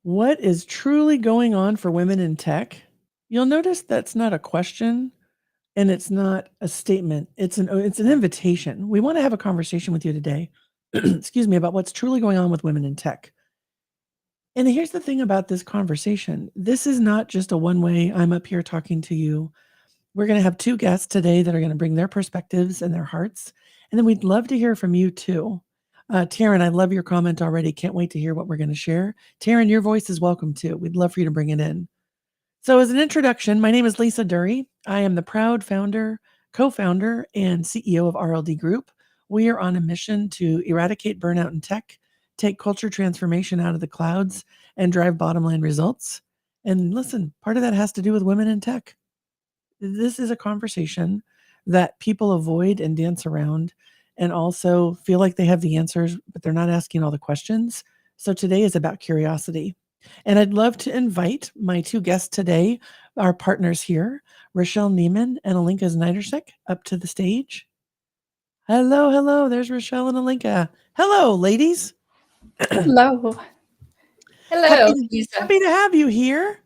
What is truly going on for women in tech? You'll notice that's not a question and it's not a statement. It's an invitation. We want to have a conversation with you today, excuse me, about what's truly going on with women in tech. And here's the thing about this conversation. This is not just a one-way, I'm up here talking to you. We're going to have two guests today that are going to bring their perspectives and their hearts. And then we'd love to hear from you too. Taryn, I love your comment already. Can't wait to hear what we're going to share. Taryn, your voice is welcome too. We'd love for you to bring it in. So as an introduction, my name is Lisa Duerre. I am the proud founder, co-founder, and CEO of RLD Group. We are on a mission to eradicate burnout in tech, take culture transformation out of the clouds, and drive bottom line results. And listen, part of that has to do with women in tech. This is a conversation that people avoid and dance around and also feel like they have the answers, but they're not asking all the questions. So today is about curiosity. And I'd love to invite my two guests today, our partners here, Rachelle Niemann and Alenka Znidarsic, up to the stage. Hello, hello. There's Rachelle and Alenka. Hello, ladies. Hello. Hello, Lisa. Happy to have you here.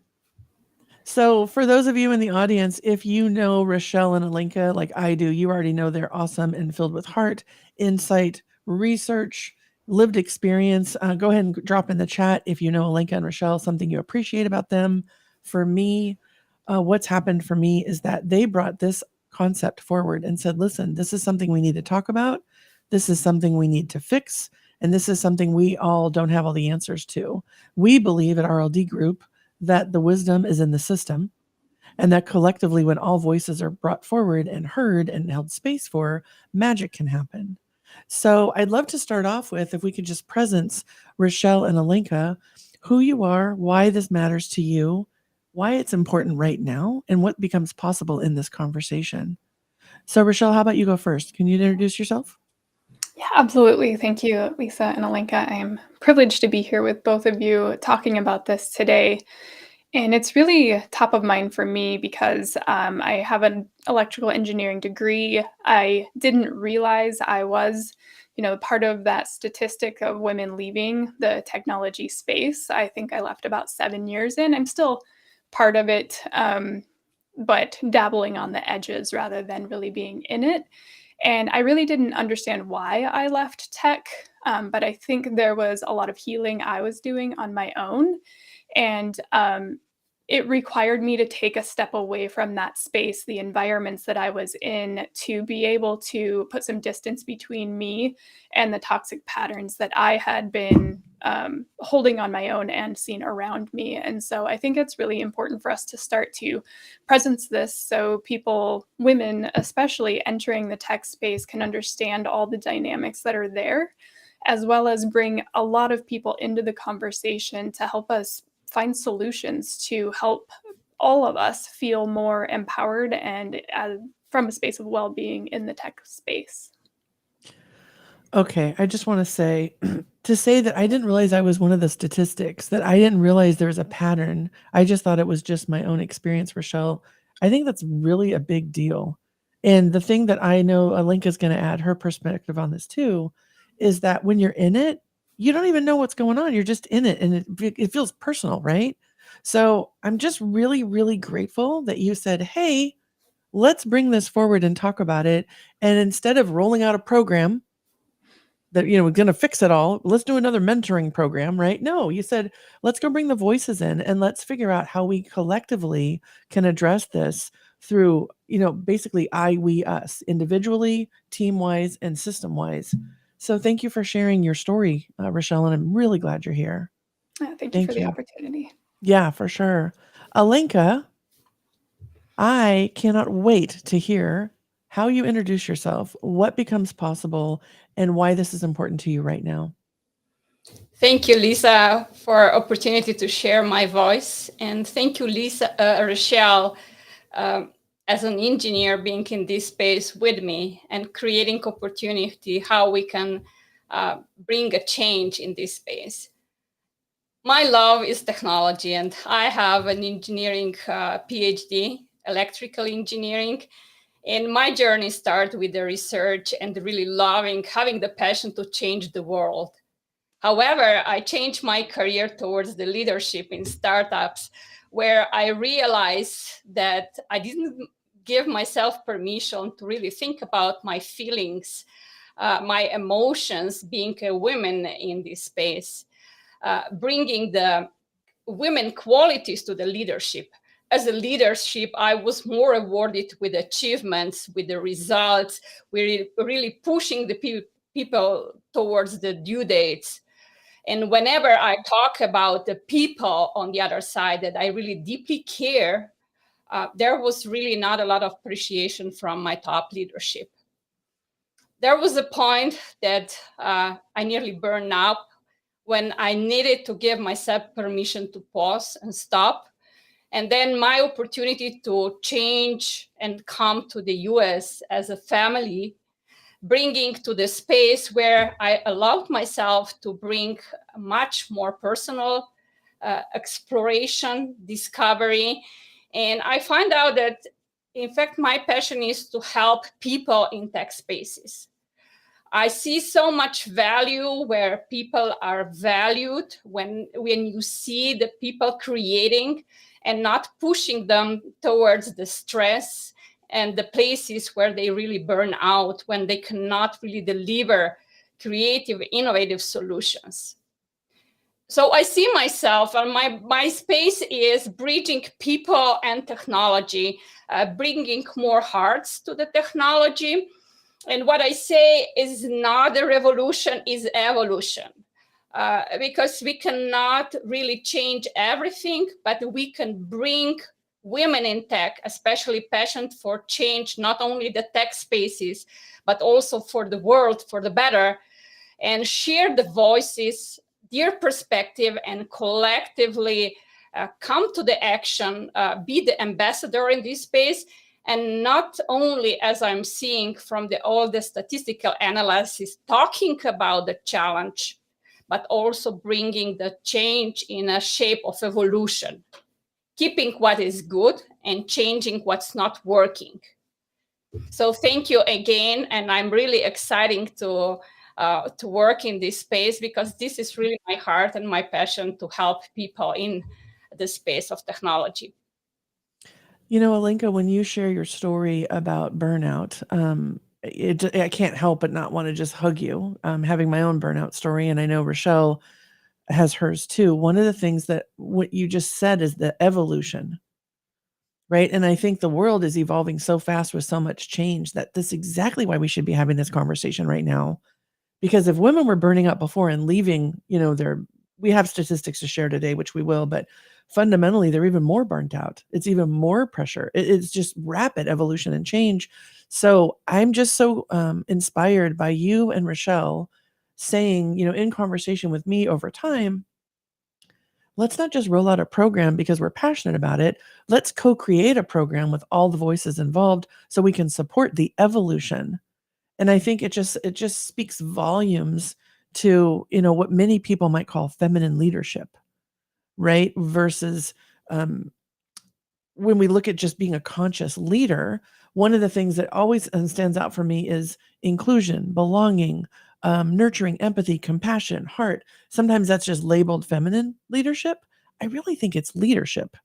So for those of you in the audience, if you know Rachelle and Alenka like I do, you already know they're awesome and filled with heart, insight, research, lived experience. Go ahead and drop in the chat if you know Alenka and Rachelle, something you appreciate about them. For me, what's happened for me is that they brought this concept forward and said, listen, this is something we need to talk about. This is something we need to fix. And this is something we all don't have all the answers to. We believe at RLD Group that the wisdom is in the system and that collectively when all voices are brought forward and heard and held space for, magic can happen. So I'd love to start off with, if we could just presence Rachelle and Alenka, who you are, why this matters to you, why it's important right now, and what becomes possible in this conversation. So Rachelle, how about you go first? Can you introduce yourself? Yeah, absolutely. Thank you, Lisa and Alenka. I am privileged to be here with both of you talking about this today. And it's really top of mind for me because I have an electrical engineering degree. I didn't realize I was, part of that statistic of women leaving the technology space. I think I left about 7 years in. I'm still part of it, but dabbling on the edges rather than really being in it. And I really didn't understand why I left tech, but I think there was a lot of healing I was doing on my own. And it required me to take a step away from that space, the environments that I was in, to be able to put some distance between me and the toxic patterns that I had been holding on my own and seen around me. And so I think it's really important for us to start to presence this so people, women especially entering the tech space, can understand all the dynamics that are there, as well as bring a lot of people into the conversation to help us find solutions to help all of us feel more empowered and from a space of well-being in the tech space. Okay, I just want to say that I didn't realize I was one of the statistics, that I didn't realize there was a pattern. I just thought it was just my own experience, Rachelle. I think that's really a big deal. And the thing that I know Alenka's going to add her perspective on this too, is that when you're in it, you don't even know what's going on. You're just in it and it feels personal, right? So I'm just really, really grateful that you said, hey, let's bring this forward and talk about it. And instead of rolling out a program that, we're going to fix it all, let's do another mentoring program, right? No, you said, let's go bring the voices in and let's figure out how we collectively can address this through, basically I, we, us, individually, team-wise, and system-wise. So thank you for sharing your story, Rachelle, and I'm really glad you're here. Thank you for the opportunity. Yeah, for sure. Alenka, I cannot wait to hear how you introduce yourself, what becomes possible, and why this is important to you right now. Thank you, Lisa, for opportunity to share my voice. And thank you, Rachelle, as an engineer being in this space with me and creating opportunity how we can bring a change in this space. My love is technology, and I have an engineering PhD, electrical engineering. And my journey started with the research and really having the passion to change the world. However, I changed my career towards the leadership in startups, where I realized that I didn't give myself permission to really think about my feelings, my emotions, being a woman in this space, bringing the women qualities to the leadership. As a leadership, I was more awarded with achievements, with the results, we're really pushing the people towards the due dates. And whenever I talk about the people on the other side that I really deeply care, there was really not a lot of appreciation from my top leadership. There was a point that I nearly burned out when I needed to give myself permission to pause and stop. And then my opportunity to change and come to the US as a family, bringing to the space where I allowed myself to bring much more personal exploration, discovery. And I find out that, in fact, my passion is to help people in tech spaces. I see so much value where people are valued when you see the people creating and not pushing them towards the stress and the places where they really burn out when they cannot really deliver creative, innovative solutions. So I see myself, and my space is bridging people and technology, bringing more hearts to the technology. And what I say is not a revolution, is evolution. Because we cannot really change everything, but we can bring women in tech, especially passionate for change, not only the tech spaces, but also for the world, for the better, and share the voices, their perspective, and collectively come to the action, be the ambassador in this space. And not only, as I'm seeing from all the statistical analysis, talking about the challenge, but also bringing the change in a shape of evolution, keeping what is good and changing what's not working. So thank you again, and I'm really excited to work in this space, because this is really my heart and my passion to help people in the space of technology. You know, Alenka, when you share your story about burnout, I can't help but not want to just hug you. Having my own burnout story, and I know Rachelle has hers too. One of the things that what you just said is the evolution, right? And I think the world is evolving so fast with so much change that this is exactly why we should be having this conversation right now. Because if women were burning out before and leaving, we have statistics to share today, which we will, but fundamentally, they're even more burnt out. It's even more pressure. It's just rapid evolution and change. So I'm just so inspired by you and Rachelle saying, in conversation with me over time, let's not just roll out a program because we're passionate about it. Let's co-create a program with all the voices involved so we can support the evolution. And I think it just speaks volumes to, what many people might call feminine leadership, right? Versus when we look at just being a conscious leader, one of the things that always stands out for me is inclusion, belonging, nurturing, empathy, compassion, heart. Sometimes that's just labeled feminine leadership. I really think it's leadership,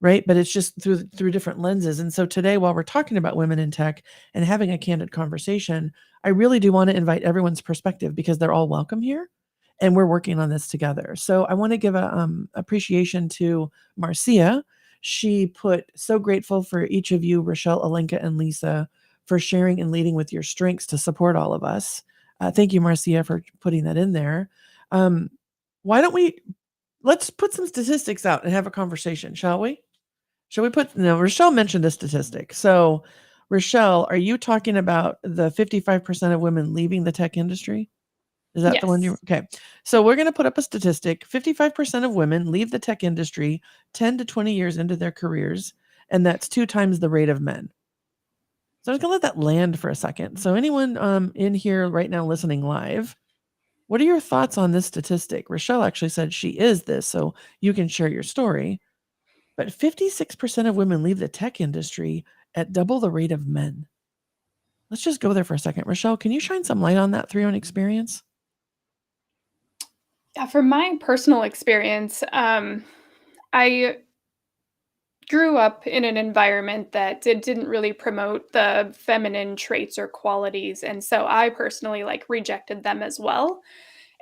right? But it's just through different lenses. And so today, while we're talking about women in tech and having a candid conversation, I really do want to invite everyone's perspective, because they're all welcome here and we're working on this together. So I want to give a appreciation to Marcia. She put, so grateful for each of you, Rachelle, Alenka, and Lisa, for sharing and leading with your strengths to support all of us. Thank you, Marcia, for putting that in there. Why don't let's put some statistics out and have a conversation, shall we? Shall we Rachelle mentioned a statistic. So Rachelle, are you talking about the 55% of women leaving the tech industry? Is that the one okay. So we're going to put up a statistic. 55% of women leave the tech industry 10 to 20 years into their careers, and that's 2 times the rate of men. So I'm going to let that land for a second. So anyone in here right now listening live, what are your thoughts on this statistic? Rachelle actually said she is this, so you can share your story. But 56% of women leave the tech industry at double the rate of men. Let's just go there for a second. Rachelle, can you shine some light on that through your own experience? Yeah, from my personal experience, I grew up in an environment that didn't really promote the feminine traits or qualities, and so I personally like rejected them as well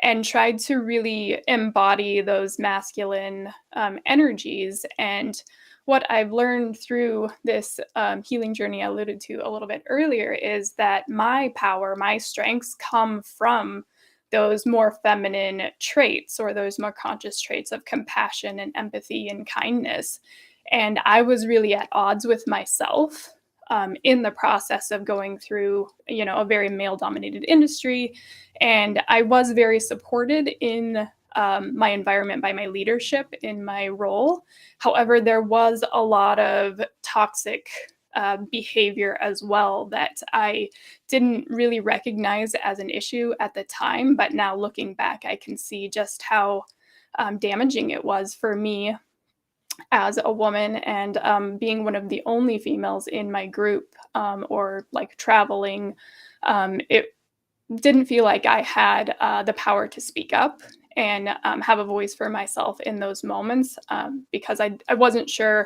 and tried to really embody those masculine energies. And what I've learned through this healing journey I alluded to a little bit earlier is that my power, my strengths come from those more feminine traits or those more conscious traits of compassion and empathy and kindness. And I was really at odds with myself in the process of going through, a very male dominated industry. And I was very supported in my environment by my leadership in my role. However, there was a lot of toxic behavior as well that I didn't really recognize as an issue at the time. But now looking back, I can see just how damaging it was for me as a woman and being one of the only females in my group or like traveling. It didn't feel like I had the power to speak up and have a voice for myself in those moments because I wasn't sure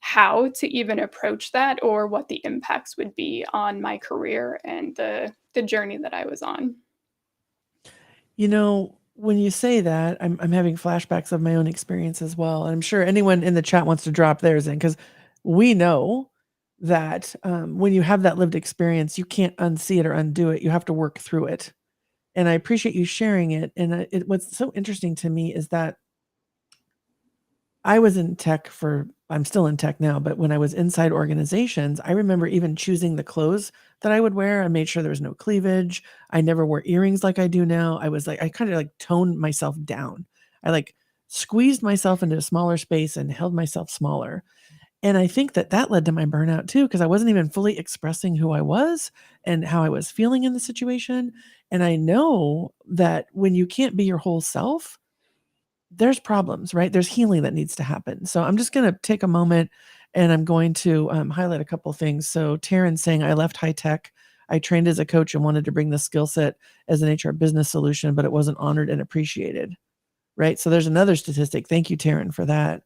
how to even approach that or what the impacts would be on my career and the journey that I was on. When you say that, I'm having flashbacks of my own experience as well. And I'm sure anyone in the chat wants to drop theirs in because we know that when you have that lived experience, you can't unsee it or undo it. You have to work through it. And I appreciate you sharing it. And what's so interesting to me is that I was in tech I'm still in tech now, but when I was inside organizations, I remember even choosing the clothes that I would wear. I made sure there was no cleavage. I never wore earrings like I do now. I kind of like toned myself down. I like squeezed myself into a smaller space and held myself smaller. And I think that led to my burnout too, because I wasn't even fully expressing who I was and how I was feeling in the situation. And I know that when you can't be your whole self, there's problems, right? There's healing that needs to happen. So I'm just going to take a moment and I'm going to highlight a couple things. So Taryn's saying, I left high tech. I trained as a coach and wanted to bring the skill set as an HR business solution, but it wasn't honored and appreciated, right? So there's another statistic. Thank you, Taryn, for that.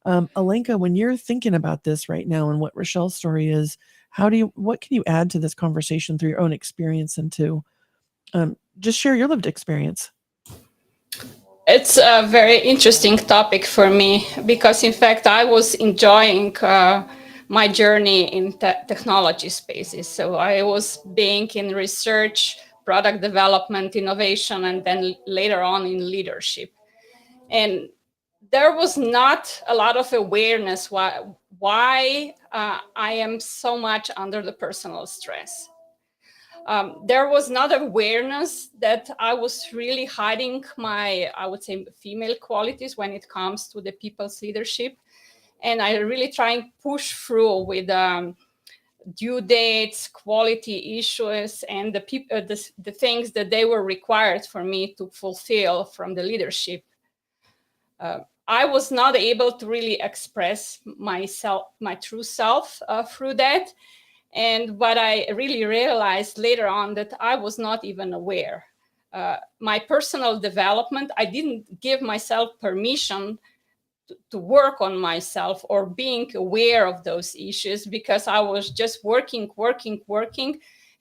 Alenka, when you're thinking about this right now and what Rachelle's story is, what can you add to this conversation through your own experience and to just share your lived experience? It's a very interesting topic for me because, in fact, I was enjoying my journey in technology spaces. So I was being in research, product development, innovation, and then later on in leadership. And there was not a lot of awareness why I am so much under the personal stress. There was not awareness that I was really hiding my, I would say, female qualities when it comes to the people's leadership. And I really try and push through with due dates, quality issues, and the things that they were required for me to fulfill from the leadership. I was not able to really express myself, my true self through that. And what I really realized later on that I was not even aware. My personal development, I didn't give myself permission to work on myself or being aware of those issues because I was just working,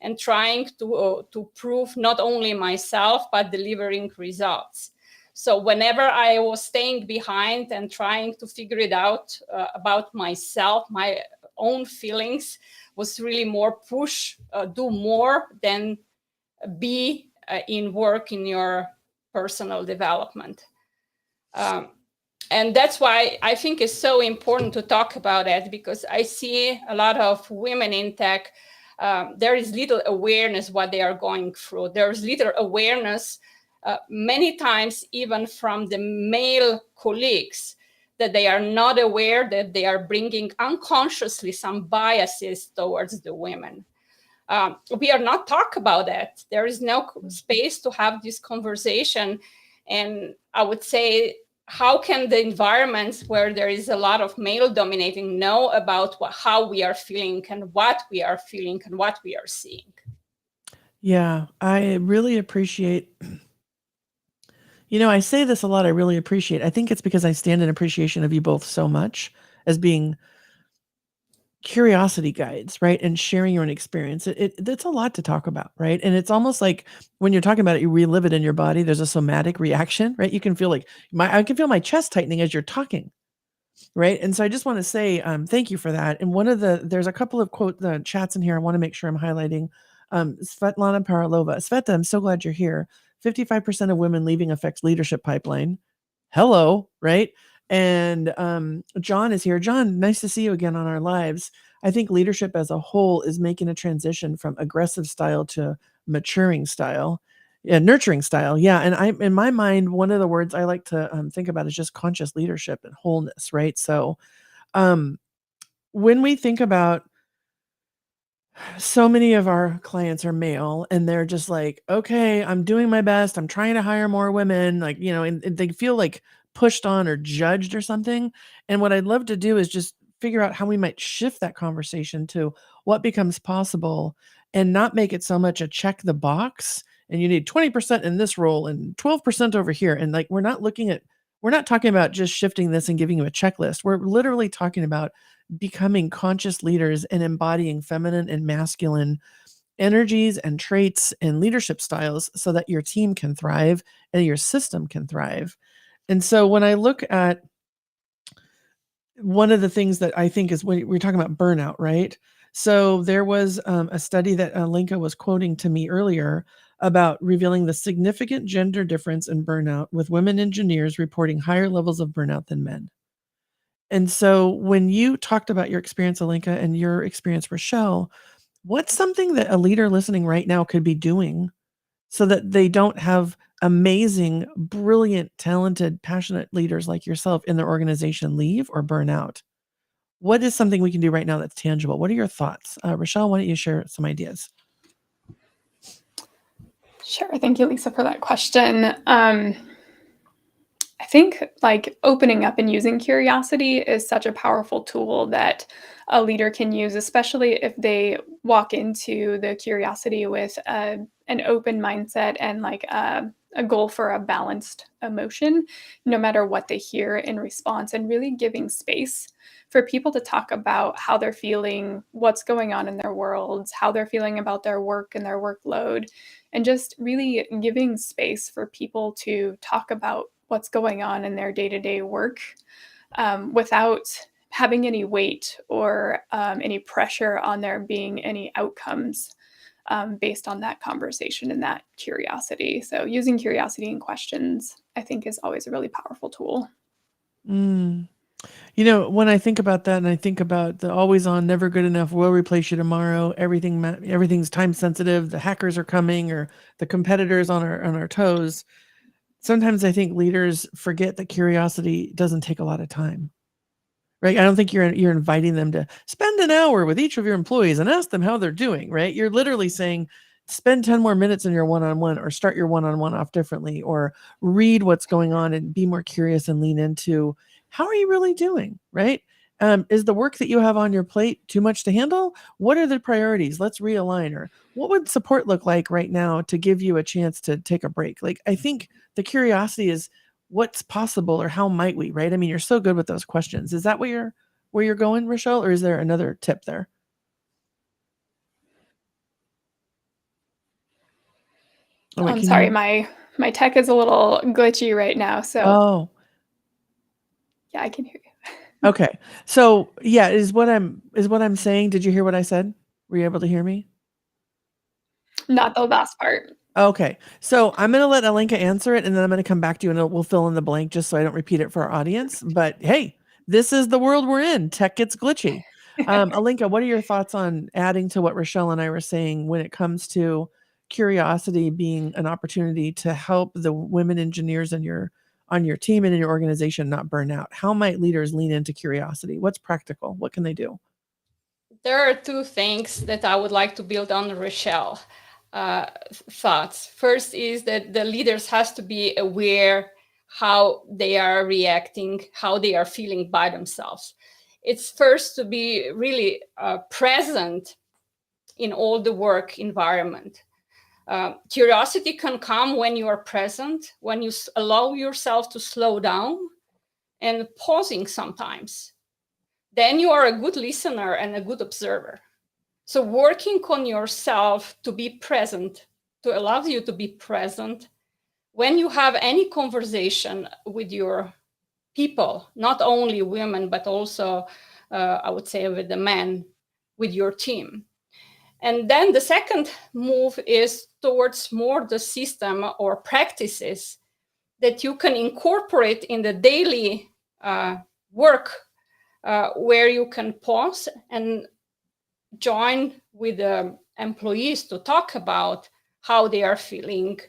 and trying to prove not only myself, but delivering results. So whenever I was staying behind and trying to figure it out about myself, my own feelings, was really more push, do more than be in work in your personal development. And that's why I think it's so important to talk about it, because I see a lot of women in tech. There is little awareness what they are going through. There's little awareness many times even from the male colleagues, that they are not aware that they are bringing unconsciously some biases towards the women. We are not talk about that. There is no space to have this conversation. And I would say, how can the environments where there is a lot of male dominating know about how we are feeling and what we are feeling and what we are seeing? Yeah, I really appreciate I say this a lot. I really appreciate. I think it's because I stand in appreciation of you both so much as being curiosity guides, right? And sharing your own experience. That's a lot to talk about, right? And it's almost like when you're talking about it, you relive it in your body. There's a somatic reaction, right? You can feel like I can feel my chest tightening as you're talking, right? And so I just want to say thank you for that. And there's a couple of the chats in here. I want to make sure I'm highlighting. Svetlana Paralova. Sveta, I'm so glad you're here. 55% of women leaving affects leadership pipeline. Hello, right? And John is here. John, nice to see you again on our lives. I think leadership as a whole is making a transition from aggressive style to maturing style. Yeah, nurturing style. Yeah. And in my mind, one of the words I like to think about is just conscious leadership and wholeness, right? So when we think about so many of our clients are male and they're just like, okay, I'm doing my best. I'm trying to hire more women, like, and they feel like pushed on or judged or something. And what I'd love to do is just figure out how we might shift that conversation to what becomes possible and not make it so much a check the box and you need 20% in this role and 12% over here. And like, we're not talking about just shifting this and giving you a checklist. We're literally talking about becoming conscious leaders and embodying feminine and masculine energies and traits and leadership styles so that your team can thrive and your system can thrive. And so when I look at one of the things that I think is when we're talking about burnout, right? So there was a study that Alenka was quoting to me earlier about revealing the significant gender difference in burnout, with women engineers reporting higher levels of burnout than men. And so when you talked about your experience, Alenka, and your experience, Rachelle, what's something that a leader listening right now could be doing so that they don't have amazing, brilliant, talented, passionate leaders like yourself in their organization leave or burn out? What is something we can do right now that's tangible? What are your thoughts? Rachelle, why don't you share some ideas? Sure. Thank you, Lisa, for that question. I think like opening up and using curiosity is such a powerful tool that a leader can use, especially if they walk into the curiosity with an open mindset and like a goal for a balanced emotion, no matter what they hear in response, and really giving space for people to talk about how they're feeling, what's going on in their worlds, how they're feeling about their work and their workload, and just really giving space for people to talk about what's going on in their day-to-day work without having any weight or any pressure on there being any outcomes based on that conversation and that curiosity. So using curiosity and questions, I think, is always a really powerful tool. Mm. When I think about that and I think about the always on, never good enough, we'll replace you tomorrow, everything's time sensitive, the hackers are coming or the competitors on our toes. Sometimes I think leaders forget that curiosity doesn't take a lot of time. Right? I don't think you're inviting them to spend an hour with each of your employees and ask them how they're doing, right? You're literally saying, spend 10 more minutes in your one-on-one, or start your one-on-one off differently, or read what's going on and be more curious and lean into how are you really doing, right? Is the work that you have on your plate too much to handle? What are the priorities? Let's realign. Or what would support look like right now to give you a chance to take a break? Like, I think the curiosity is what's possible, or how might we, right? I mean, you're so good with those questions. Is that where you're going, Rachelle, or is there another tip there? Oh, wait, I'm can sorry, you? my tech is a little glitchy right now, so Oh, yeah, I can hear you. okay. So yeah, is what I'm saying. Did you hear what I said? Were you able to hear me? Not the last part. Okay. So I'm going to let Alenka answer it, and then I'm going to come back to you and we'll fill in the blank just so I don't repeat it for our audience. But hey, this is the world we're in. Tech gets glitchy. Alenka, what are your thoughts on adding to what Rachelle and I were saying when it comes to curiosity being an opportunity to help the women engineers on your team and in your organization not burn out? How might leaders lean into curiosity? What's practical? What can they do? There are two things that I would like to build on Rochelle thoughts. First is that the leaders has to be aware how they are reacting, how they are feeling by themselves. It's first to be really present in all the work environment. Curiosity can come when you are present, when you allow yourself to slow down and pausing sometimes. Then you are a good listener and a good observer. So working on yourself to be present, to allow you to be present when you have any conversation with your people, not only women, but also, I would say, with the men, with your team. And then the second move is towards more the system or practices that you can incorporate in the daily work, where you can pause and join with the employees to talk about how they are feeling.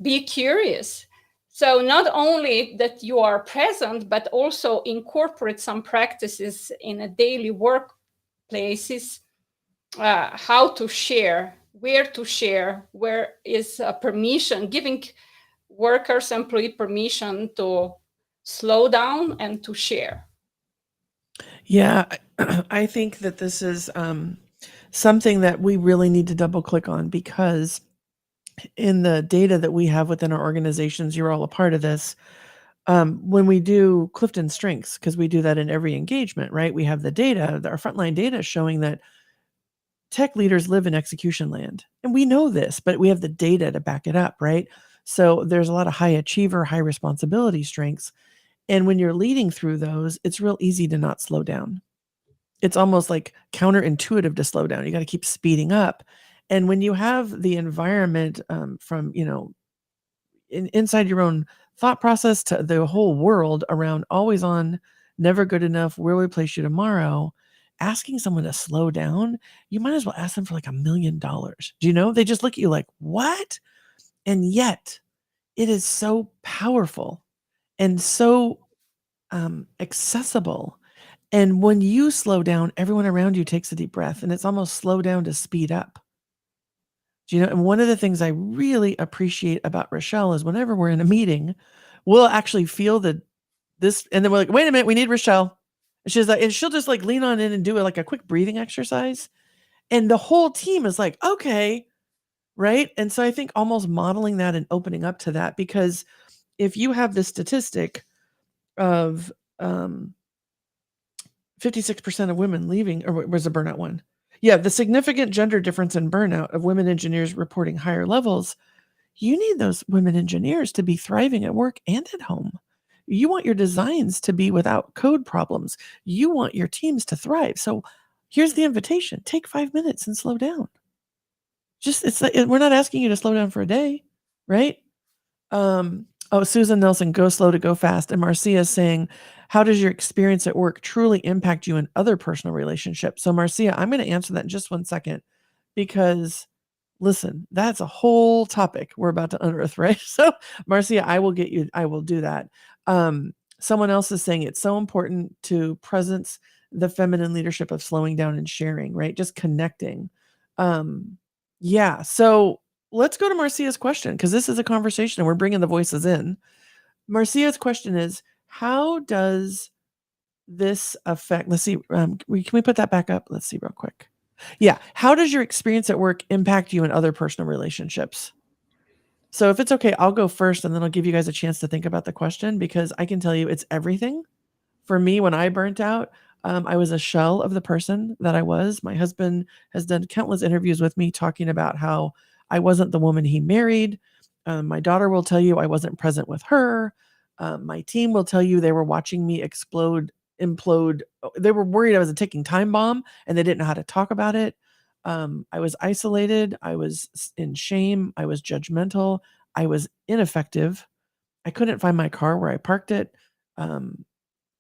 Be curious. So not only that you are present, but also incorporate some practices in a daily workplaces, how to share, where is permission, giving workers, employee permission to slow down and to share. Yeah, I think that this is something that we really need to double click on, because in the data that we have within our organizations, you're all a part of this. When we do Clifton Strengths, because we do that in every engagement, right? We have the data, our frontline data showing that tech leaders live in execution land. And we know this, but we have the data to back it up, right? So there's a lot of high achiever, high responsibility strengths. And when you're leading through those, it's real easy to not slow down. It's almost like counterintuitive to slow down. You got to keep speeding up. And when you have the environment from, inside your own thought process to the whole world around always on, never good enough, where will we place you tomorrow, asking someone to slow down, you might as well ask them for like $1 million. Do you know? They just look at you like, what? And yet it is so powerful and so accessible. And when you slow down, everyone around you takes a deep breath, and it's almost slow down to speed up. Do you know? And one of the things I really appreciate about Rachelle is whenever we're in a meeting, we'll actually feel this, and then we're like, wait a minute, we need Rachelle. And she's like, and she'll just like lean on in and do it like a quick breathing exercise. And the whole team is like, okay, right? And so I think almost modeling that and opening up to that, because if you have this statistic of 56% of women leaving, or was a burnout one? Yeah, the significant gender difference in burnout of women engineers reporting higher levels. You need those women engineers to be thriving at work and at home. You want your designs to be without code problems. You want your teams to thrive. So here's the invitation. Take 5 minutes and slow down. Just, it's like, we're not asking you to slow down for a day, right? Susan Nelson, go slow to go fast. And Marcia is saying, how does your experience at work truly impact you in other personal relationships? So Marcia, I'm going to answer that in just 1 second, because listen, that's a whole topic we're about to unearth, right? So Marcia, I will do that. Someone else is saying it's so important to presence the feminine leadership of slowing down and sharing, right? Just connecting. Yeah. So let's go to Marcia's question, because this is a conversation and we're bringing the voices in. Marcia's question is, how does this affect, let's see, can we put that back up? Let's see real quick. Yeah. How does your experience at work impact you in other personal relationships? So if it's okay, I'll go first, and then I'll give you guys a chance to think about the question, because I can tell you it's everything. For me, when I burnt out, I was a shell of the person that I was. My husband has done countless interviews with me talking about how I wasn't the woman he married. My daughter will tell you I wasn't present with her. My team will tell you they were watching me implode. They were worried I was a ticking time bomb, and they didn't know how to talk about it. I was isolated. I was in shame. I was judgmental. I was ineffective. I couldn't find my car where I parked it.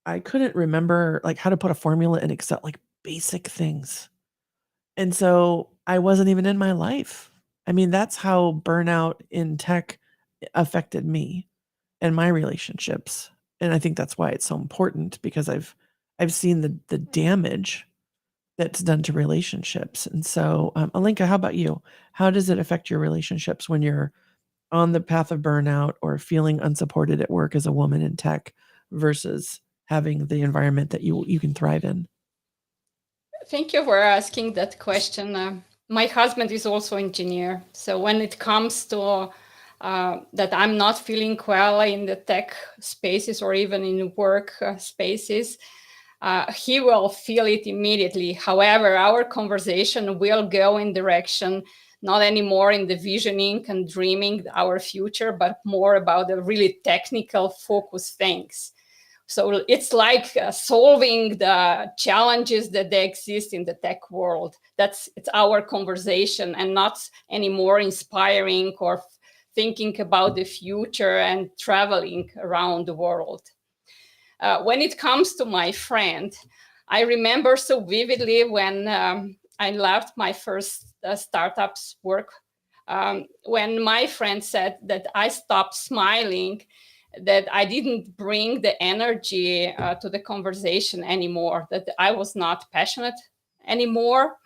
I couldn't remember like how to put a formula in Excel, like basic things. And so I wasn't even in my life. I mean, that's how burnout in tech affected me and my relationships. And I think that's why it's so important, because I've seen the damage that's done to relationships. And so, Alenka, how about you? How does it affect your relationships when you're on the path of burnout or feeling unsupported at work as a woman in tech versus having the environment that you can thrive in? Thank you for asking that question. my husband is also engineer. So when it comes to that I'm not feeling well in the tech spaces or even in work spaces, he will feel it immediately. However, our conversation will go in direction not anymore in the visioning and dreaming our future, but more about the really technical focus things. So it's like solving the challenges that they exist in the tech world. It's our conversation, and not anymore inspiring or thinking about the future and traveling around the world. When it comes to my friend, I remember so vividly when I left my first startup's work, when my friend said that I stopped smiling, that I didn't bring the energy to the conversation anymore, that I was not passionate anymore.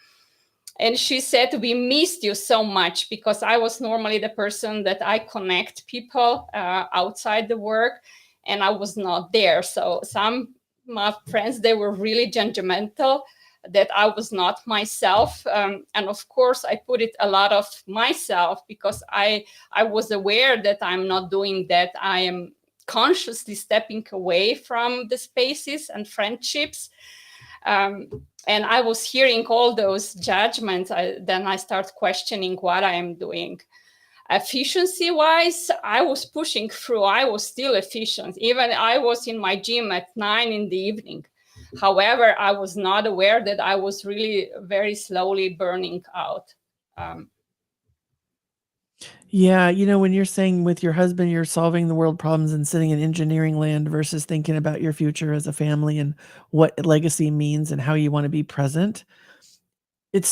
And she said, we missed you so much, because I was normally the person that I connect people outside the work, and I was not there. So some my friends, they were really judgmental that I was not myself. And of course, I put it a lot of myself, because I was aware that I'm not doing that. I am consciously stepping away from the spaces and friendships. And I was hearing all those judgments. Then I start questioning what I am doing. Efficiency wise, I was pushing through. I was still efficient. Even I was in my gym at 9 in the evening. However, I was not aware that I was really very slowly burning out. Yeah, when you're saying with your husband, you're solving the world problems and sitting in engineering land versus thinking about your future as a family and what legacy means and how you want to be present. It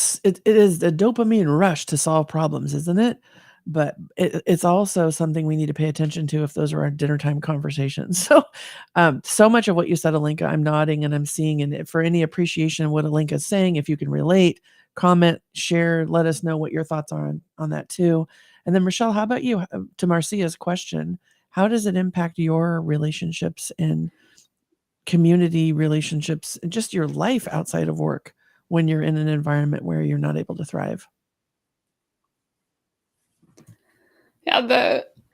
is a dopamine rush to solve problems, isn't it? But it's also something we need to pay attention to if those are our dinner time conversations. So much of what you said, Alenka, I'm nodding and I'm seeing. And for any appreciation of what Alenka is saying, if you can relate, comment, share, let us know what your thoughts are on that too. And then Rachelle, how about you? To Marcia's question, how does it impact your relationships and community relationships and just your life outside of work when you're in an environment where you're not able to thrive? Yeah,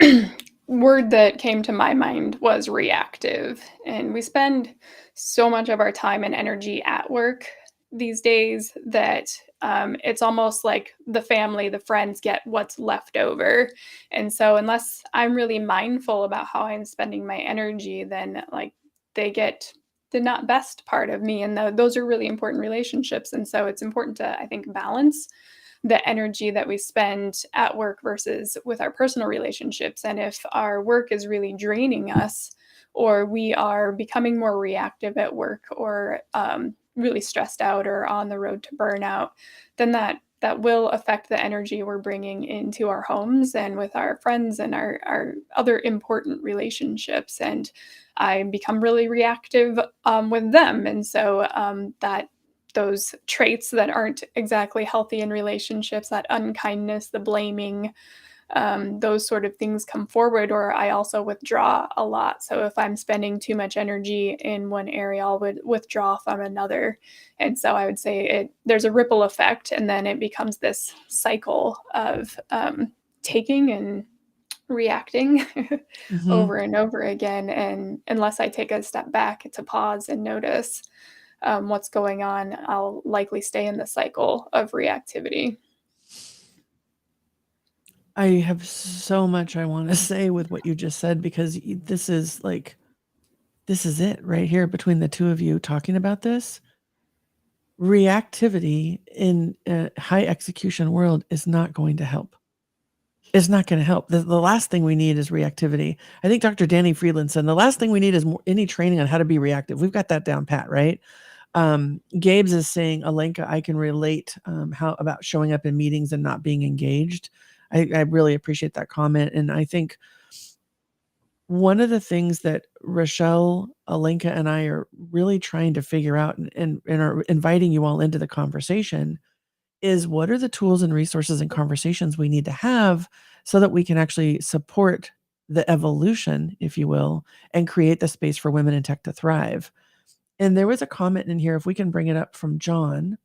the word that came to my mind was reactive. And we spend so much of our time and energy at work these days that it's almost like the family, the friends get what's left over. And so, unless I'm really mindful about how I'm spending my energy, then like they get the not best part of me. And those are really important relationships. And so, it's important to, I think, balance the energy that we spend at work versus with our personal relationships. And if our work is really draining us, or we are becoming more reactive at work, or really stressed out or on the road to burnout, then that will affect the energy we're bringing into our homes and with our friends and our other important relationships. And I become really reactive with them. And so that those traits that aren't exactly healthy in relationships, that unkindness, the blaming, those sort of things come forward, or I also withdraw a lot. So if I'm spending too much energy in one area, I'll withdraw from another. And so I would say there's a ripple effect, and then it becomes this cycle of taking and reacting over and over again. And unless I take a step back to pause and notice what's going on, I'll likely stay in the cycle of reactivity. I have so much I want to say with what you just said, because this is it right here between the two of you talking about this. Reactivity in a high execution world is not going to help. It's not going to help. The last thing we need is reactivity. I think Dr. Danny Friedland said the last thing we need is any training on how to be reactive. We've got that down pat, right? Gabe's is saying, Alenka, I can relate how about showing up in meetings and not being engaged. I really appreciate that comment. And I think one of the things that Rachelle, Alenka, and I are really trying to figure out and are inviting you all into the conversation is, what are the tools and resources and conversations we need to have so that we can actually support the evolution, if you will, and create the space for women in tech to thrive. And there was a comment in here, if we can bring it up, from John.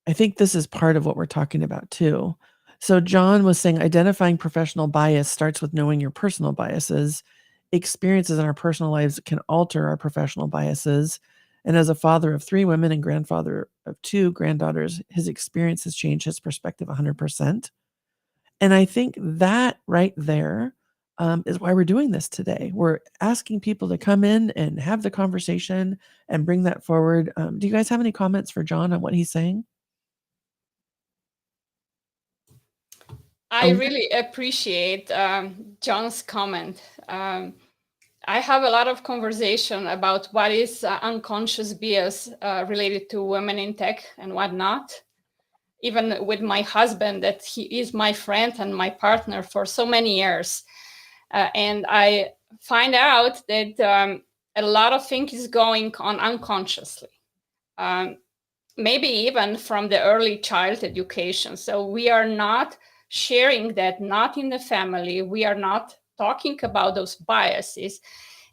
I think this is part of what we're talking about too. So John was saying identifying professional bias starts with knowing your personal biases. Experiences in our personal lives can alter our professional biases. And as a father of 3 women and grandfather of 2 granddaughters, his experience has changed his perspective 100%. And I think that right there is why we're doing this today. We're asking people to come in and have the conversation and bring that forward. Do you guys have any comments for John on what he's saying? I really appreciate John's comment. I have a lot of conversation about what is unconscious bias related to women in tech and what not. Even with my husband, that he is my friend and my partner for so many years. And I find out that a lot of things is going on unconsciously. Maybe even from the early child education. So we are not sharing that, not in the family. We are not talking about those biases.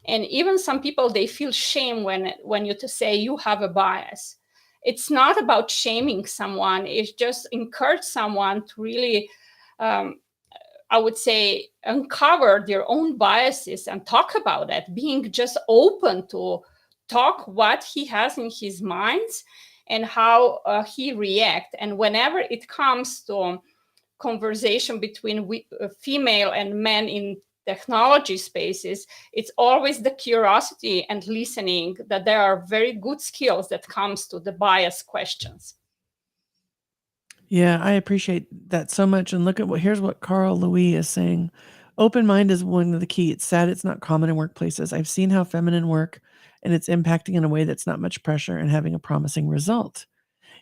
And even some people, they feel shame when you to say you have a bias. It's not about shaming someone. It's just encourage someone to really, I would say, uncover their own biases and talk about that, being just open to talk what he has in his mind and how he react. And whenever it comes to conversation between female and men in technology spaces, it's always the curiosity and listening, that there are very good skills that comes to the bias questions. Yeah, I appreciate that so much. And look at here's what Carl Louis is saying. Open mind is one of the key. It's sad it's not common in workplaces. I've seen how feminine work and it's impacting in a way that's not much pressure and having a promising result.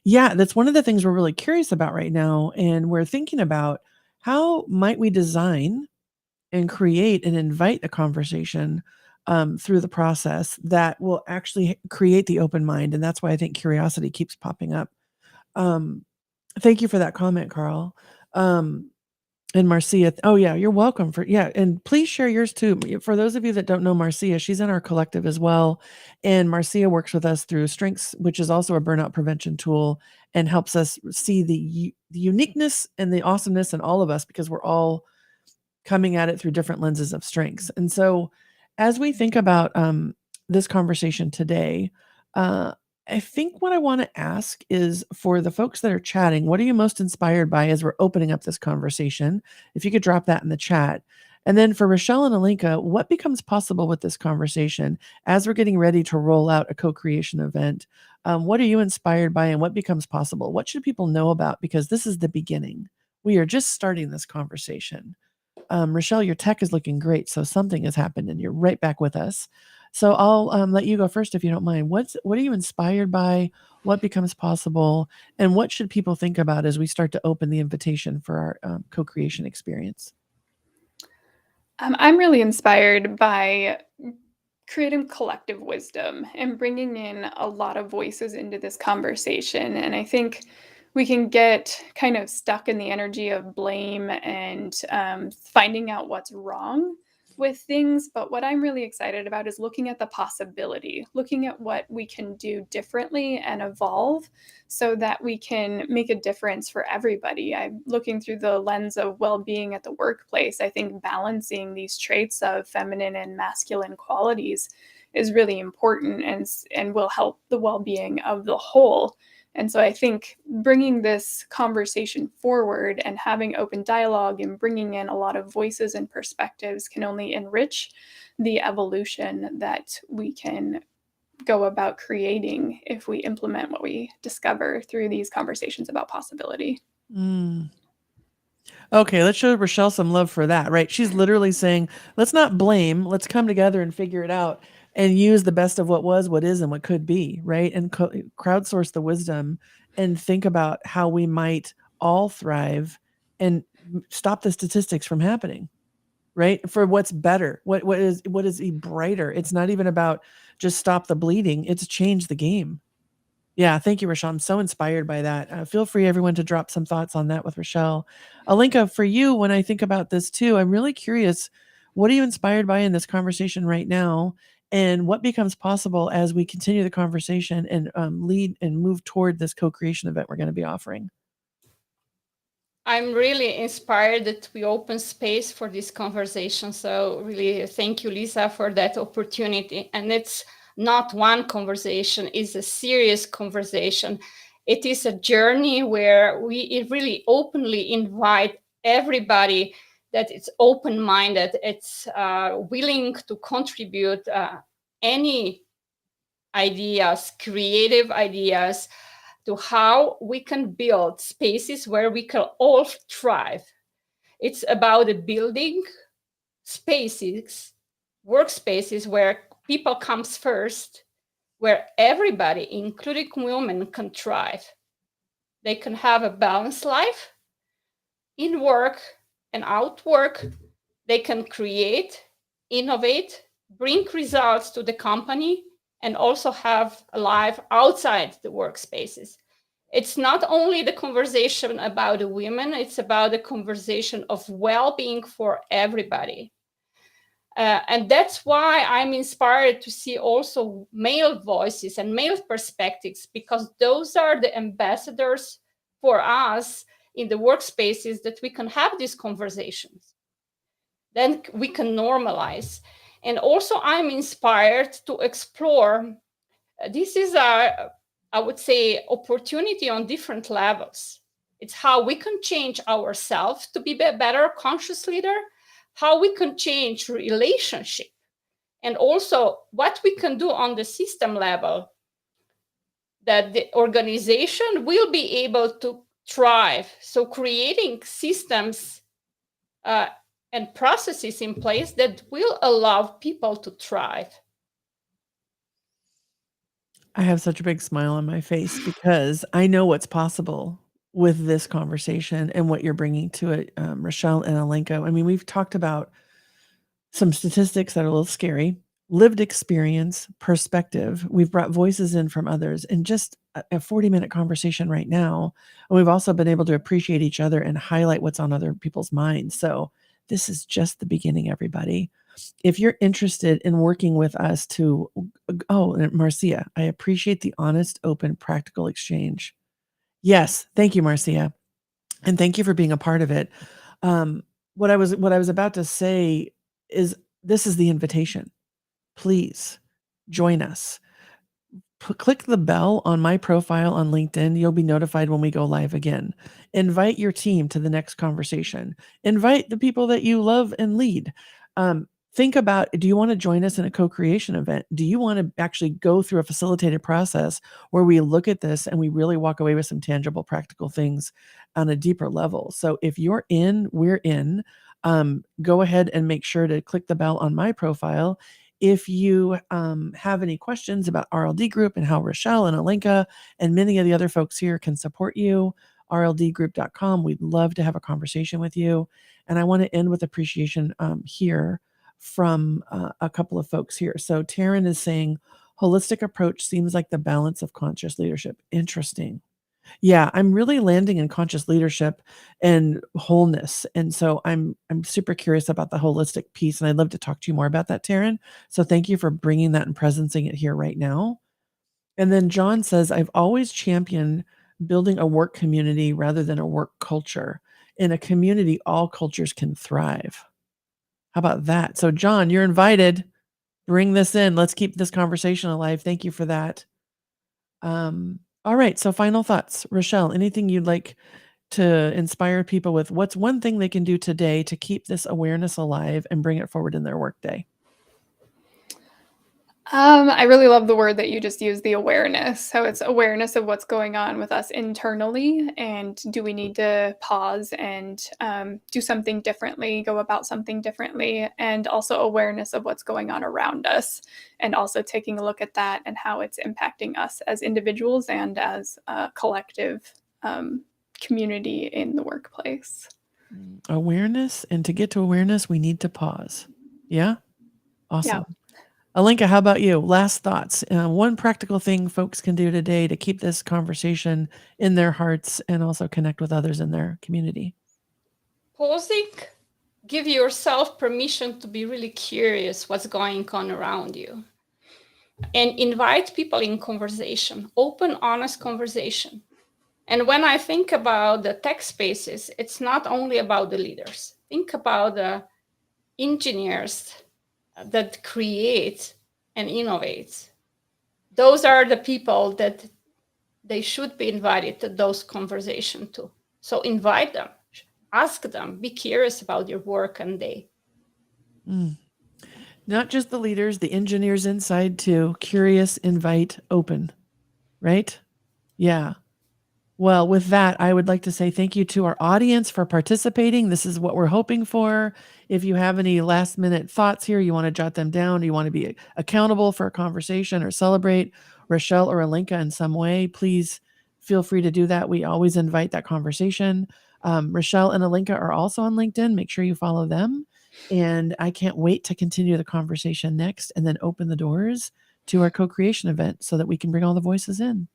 Yeah, that's one of the things we're really curious about right now. And we're thinking about how might we design and create and invite a conversation through the process that will actually create the open mind. And that's why I think curiosity keeps popping up. Thank you for that comment, Carl. And Marcia, oh yeah, you're welcome and please share yours too. For those of you that don't know Marcia, she's in our collective as well. And Marcia works with us through Strengths, which is also a burnout prevention tool, and helps us see the uniqueness and the awesomeness in all of us, because we're all coming at it through different lenses of strengths. And so as we think about this conversation today, I think what I want to ask is, for the folks that are chatting, what are you most inspired by as we're opening up this conversation? If you could drop that in the chat. And then for Rachelle and Alenka, what becomes possible with this conversation as we're getting ready to roll out a co-creation event? What are you inspired by and what becomes possible? What should people know about? Because this is the beginning. We are just starting this conversation. Rachelle, your tech is looking great. So something has happened and you're right back with us. So I'll let you go first if you don't mind. What are you inspired by? What becomes possible? And what should people think about as we start to open the invitation for our co-creation experience? I'm really inspired by creating collective wisdom and bringing in a lot of voices into this conversation. And I think we can get kind of stuck in the energy of blame and finding out what's wrong with things. But what I'm really excited about is looking at the possibility, looking at what we can do differently and evolve so that we can make a difference for everybody. I'm looking through the lens of well-being at the workplace. I think balancing these traits of feminine and masculine qualities is really important and will help the well-being of the whole. And so I think bringing this conversation forward and having open dialogue and bringing in a lot of voices and perspectives can only enrich the evolution that we can go about creating if we implement what we discover through these conversations about possibility. Okay, let's show Rachelle some love for that, right? She's literally saying, let's not blame, let's come together and figure it out and use the best of what was, what is, and what could be, right? And crowdsource the wisdom and think about how we might all thrive and stop the statistics from happening, right? For what's better, what is brighter. It's not even about just stop the bleeding, it's change the game. Yeah, thank you, Rachelle. I'm so inspired by that. Feel free, everyone, to drop some thoughts on that with Rachelle. Alenka, for you, when I think about this too, I'm really curious, what are you inspired by in this conversation right now? and what becomes possible as we continue the conversation and lead and move toward this co-creation event we're going to be offering. I'm really inspired that we open space for this conversation. So really thank you, Lisa, for that opportunity. And it's not one conversation, it's a serious conversation. It is a journey where we really openly invite everybody that it's open-minded, it's willing to contribute any ideas, creative ideas, to how we can build spaces where we can all thrive. It's about building spaces, workspaces where people comes first, where everybody, including women, can thrive. They can have a balanced life in work and out work. They can create, innovate, bring results to the company, and also have a life outside the workspaces. It's not only the conversation about the women, it's about the conversation of well-being for everybody. And that's why I'm inspired to see also male voices and male perspectives, because those are the ambassadors for us in the workspaces that we can have these conversations. Then we can normalize. And also I'm inspired to explore, this is a, I would say, opportunity on different levels. It's how we can change ourselves to be a better conscious leader, how we can change relationship, and also what we can do on the system level that the organization will be able to thrive. So creating systems and processes in place that will allow people to thrive. I have such a big smile on my face because I know what's possible with this conversation and what you're bringing to it, Rachelle and Alenka. I mean, we've talked about some statistics that are a little scary, lived experience, perspective. We've brought voices in from others in just a 40-minute conversation right now. And we've also been able to appreciate each other and highlight what's on other people's minds. So this is just the beginning, everybody. If you're interested in working with us to, and Marcia, I appreciate the honest, open, practical exchange. Yes, thank you, Marcia. And thank you for being a part of it. What I was about to say is this is the invitation. Please join us. Click the bell on my profile on LinkedIn. You'll be notified when we go live again. Invite your team to the next conversation. Invite the people that you love and lead. Think about, do you want to join us in a co-creation event? Do you want to actually go through a facilitated process where we look at this and we really walk away with some tangible, practical things on a deeper level? So if you're in, we're in. Go ahead and make sure to click the bell on my profile. If you have any questions about RLD Group and how Rachelle and Alenka and many of the other folks here can support you, rldgroup.com. We'd love to have a conversation with you. And I want to end with appreciation here from a couple of folks here. So Taryn is saying, holistic approach seems like the balance of conscious leadership. Interesting. Yeah, I'm really landing in conscious leadership and wholeness. And so I'm super curious about the holistic piece. And I'd love to talk to you more about that, Taryn. So thank you for bringing that and presencing it here right now. And then John says, I've always championed building a work community rather than a work culture. In a community, all cultures can thrive. How about that? So John, you're invited. Bring this in. Let's keep this conversation alive. Thank you for that. All right. So final thoughts. Rachelle, anything you'd like to inspire people with? What's one thing they can do today to keep this awareness alive and bring it forward in their workday? I really love the word that you just used, the awareness. So it's awareness of what's going on with us internally, and do we need to pause and do something differently, go about something differently, and also awareness of what's going on around us, and also taking a look at that and how it's impacting us as individuals and as a collective community in the workplace. Awareness, and to get to awareness, we need to pause. Yeah? Awesome. Yeah. Alenka, how about you? Last thoughts. One practical thing folks can do today to keep this conversation in their hearts and also connect with others in their community. Pausing, give yourself permission to be really curious what's going on around you. and invite people in conversation, open, honest conversation. And when I think about the tech spaces, it's not only about the leaders. Think about the engineers that create and innovate. Those are the people that they should be invited to those conversations too. So invite them, ask them, be curious about your work and day. Not just the leaders, the engineers inside too. Curious, invite, open, right? Yeah. Well, with that, I would like to say thank you to our audience for participating. This is what we're hoping for. If you have any last minute thoughts here, you want to jot them down, you want to be accountable for a conversation or celebrate Rachelle or Alenka in some way, please feel free to do that. We always invite that conversation. Rachelle and Alenka are also on LinkedIn. Make sure you follow them. And I can't wait to continue the conversation next and then open the doors to our co-creation event so that we can bring all the voices in.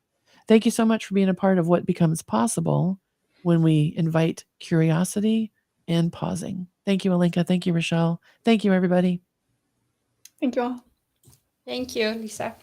Thank you so much for being a part of what becomes possible when we invite curiosity and pausing. Thank you, Alenka. Thank you, Rachelle. Thank you, everybody. Thank you all. Thank you, Lisa.